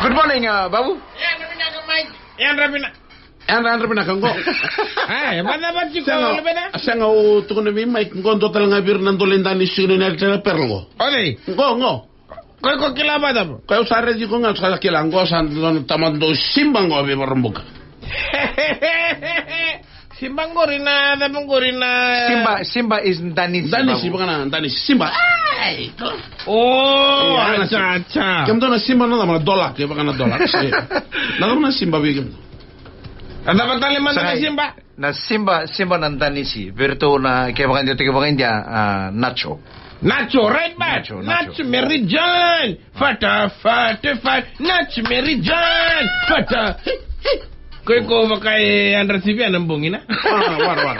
Good morning, Babu. Andra pinakanggo. Mana ba chiko lebena? Sanga o tukuna mi mai ngondo talanga bir nandolenda ni sino na tela perlo. Ode. Ngo. Ko kila bada. Ko usare di ko ngasa kila ngo san tamando simbango be barumbuka. Simba is Danis. Danis bukan Danis. Simba. Oh, acha. Kem dona Simba no dama dollar, ke bukan dollar. Na dama Simba be kem. Anda batale man na Simba? Na Simba ng Danisi. Berto na kaya bakan dia Nacho. Nacho, right back. Nacho Merijan. Fata. Nacho Merijan. Fata. Ko bakay Andra Sivia nambungin na. War.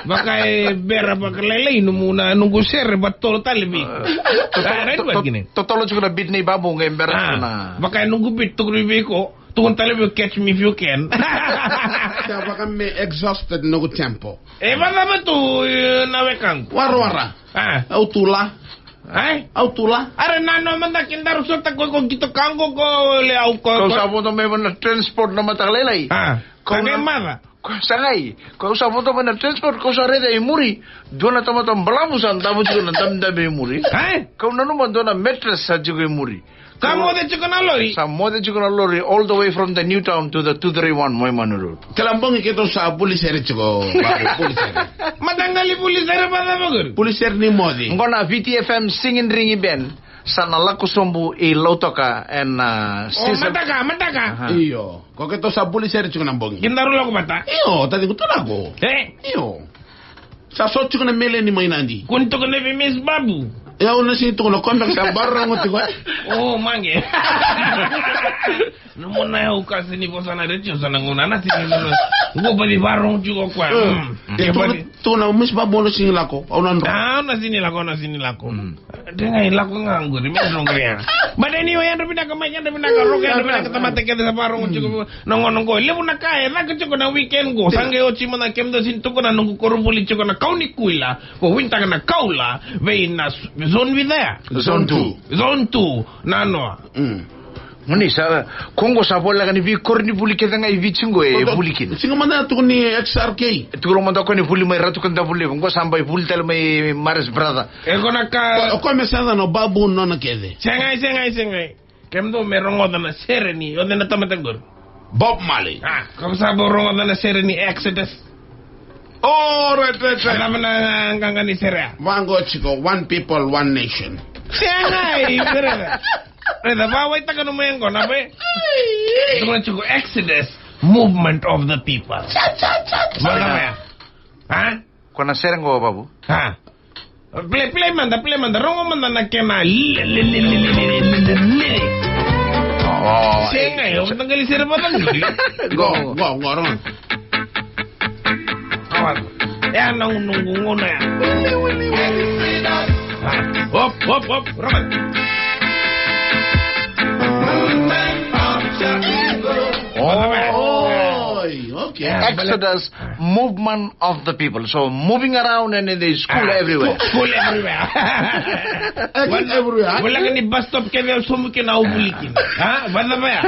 Bakay bera bakalele muna nunggu share batol talibi. Right back gini. Totoo juga na bid ni Babu ngayon bera na. Bakay nunggu bid tukribi ko. Tukun talibi catch me if you can. Kaya baka may exhausted no tempo. Bata ba to nawekang? War. Autula. Autula. Are nano man da kindar usot ko gito kango ko le au ko. Kau sabu to may na transport na matakalelay. Kaya mada. Sangay. Kau sabu to may na transport ko sa reda imuri. Doon na tamatang balamusan tamo juga na damdabe imuri. Kau nanuman doon na mattress sa juga imuri. Samo de chukana lorry all the way from the new town to the 231 Moimanu Road. Kalambong ito sa pulisere chiko. Pulisere. Matangali pulisere pa na bagur. Pulisere ni Modi. Ngona VTFM singin ringi ben. Sana laku sombu I lotoka and mataka. Iyo. Kok ito sa pulisere chiko nambong. Kindaru lako bata. Iyo, tadi kuto lako. Iyo. Sa so chiko na mele ni mainandi. Kunto ko na Miss Babu. Ya una si to no kondak sa barro ngoti ko. Oh mange. No mona yo kasi ni bosa na recho sana nguna na sini no. Ngo bali barro jugo kwa. To na Miss Babu no sini lako. Ona ndo. Na sini lako. Dengai lako nganggur mi ngria. But anyway ando pinaka manya ando pinaka roga ando pinaka tamate ke sa barro jugo nongo. Lebu na kae na ko na weekend go. Sange o chimo na kemdo sin to ko na nungu korumbuli ko na kauni kuila. Ko winta na kaula ve na zone with there. Zone 2. Nano. Muni sa Kongo sa bola kan vi korni bulike nga vi chingo bulikin. Singo mana to ni XRK. Tugro mo ko ni buli may ratu kan da buli ngo sambay bultel may Maris brother. Ko naka ko mesada no Babu no na kede. Sengay. Kemdo merongo na sereni o na tamatangor. Bob Marley. Ko sa borongo na sereni Exodus. Oh, right. Alam na hanggang ni Sera. Mango chiko, one people, one nation. Sengay, Reda, baway taga numayango na be. Tunggu chiko Exodus, movement of the people. Mana ya? Kona serengo Babu. Play manda. Rongo manda na kena. Sengay, o tanggali Sera ba tanggali? Go, ron. Yan ang nunggungo na yan. Hop, Roman. Okay. Exodus, movement of the people. So moving around and in the school everywhere. Everywhere. Wala ka ni bus stop kaya sumukin na ubulikin. Banda ba ya?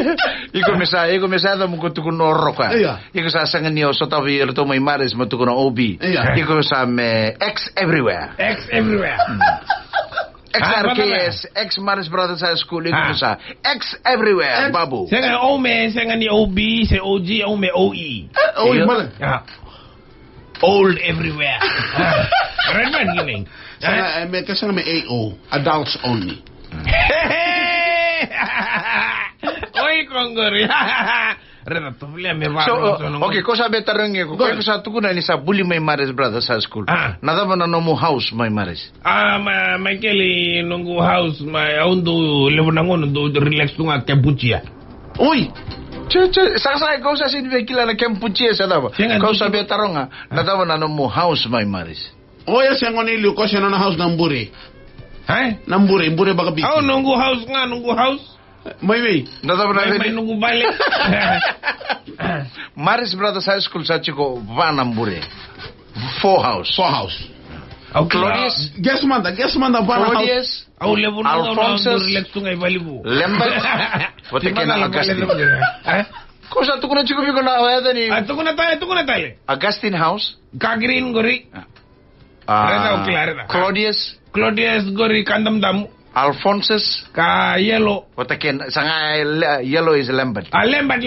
Iko mesa da muko tukuno roka. Iko sa sangan niyo so tabi to may mares mo tukuno OB. Iko sa me X everywhere. XRKS, X Maris Brothers High School, ito sa X everywhere, Babu. Saya nga ni OB, sa OG, may OE. OE malang. Old everywhere. Right man, gining. May kasama may AO, adults only. Oy, Kongori. So, okay, ko sabi tarong ko sa tukunan ni sa Buli may Maris Brothers High School. Nadama na no mo house may Maris. May keli nunggu house may undo lemonangon undo relax tunga Campuchia. Uy. Saksa ko sa sinvekila na Campuchia sa daw. Ko sabi tarong nadama na no mo house may Maris. Oya siya ngonili ko siya na house ng Buri. Nambure baka biki. Nunggu house. May nunggu balik. Maris Brothers High School sa chiko Vanambure. 4 house. Claudius, Guess manda bana house. Claudius, Au lebu na Alphonsus, relax tungai balibu. Lambert, Watakena Augustine. Kausa tukuna chiko biko na whether ni Tukuna tale. Augustine House, Kagrin gori. Claudius gori kandam damu. Alphonsus, Ka yellow. Wataken sanga yellow is Lambert. Lembet.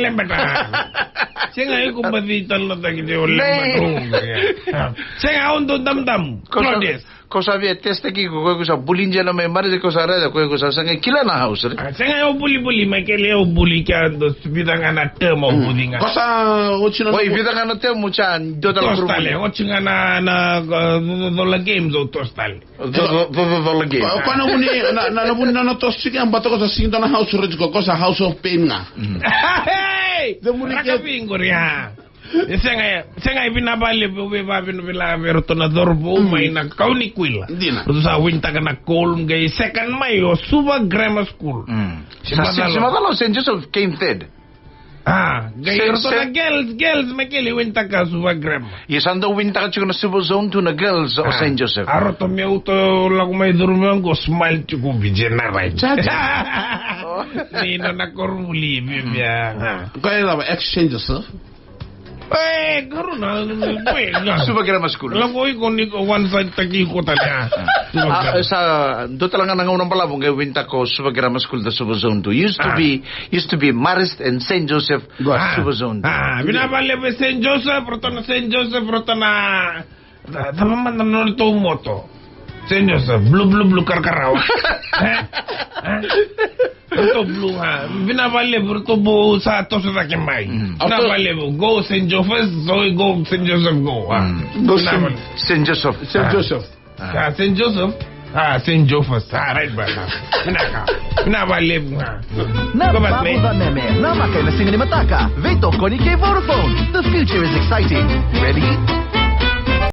Senga iku bati talo taki de lembet. Senga undo dam. Claudius. Kausa via test ki ko sa bulinja na may mari ko sa reda ko sa sanga kila na house. Senga yo buli Michael yo buli ka do bidanga na termo budinga. Kosa ochino. Woi bidanga na termo chan do dal grupo. Tostale ochinga na do la games o tostale. Do la game. Kono muni na muni na tosti kan bato ko sa sinto na house red ko sa house of pain nga. Hey! De muni ke pingoria. Senga ibina bale be ba bino bila verto na dorbo mai na kauni kwila. Dina. Sa winta kana kolm gay second mai o Suva Grammar School. Simadalo St. Joseph came third. Gay verto na girls makeli winta ka Suva Grammar. Yesando winta ka chuko na Suva Zone to na girls o St. Joseph. Aroto mi auto lagu mai durmian go smile chuko bijena right. Nino na kormuli bibia. Kaya la exchange Joseph. Karuna, Suva Grammar School. Lago ikon one side taki ko tala. Sa do talaga nang unang palabong kay winta ko Suva Grammar School da Suva Zone 2 used to be Marist and St. Joseph Suva Zone 2. Binabale be St. Joseph roto na tamaman na to moto. St. Joseph blue karkaraw. Ito blue ha. Binabale to bo sa to sa kimay. Binabale go St. Joseph, so go St. Joseph go. Go St. Joseph. St. Joseph. St. Joseph. St. Joseph. Right ba na. Binabale ha. Nabago ba meme? Namakay na singa ni Mataka. Veto ko ni kay Vodafone. The future is exciting. Ready?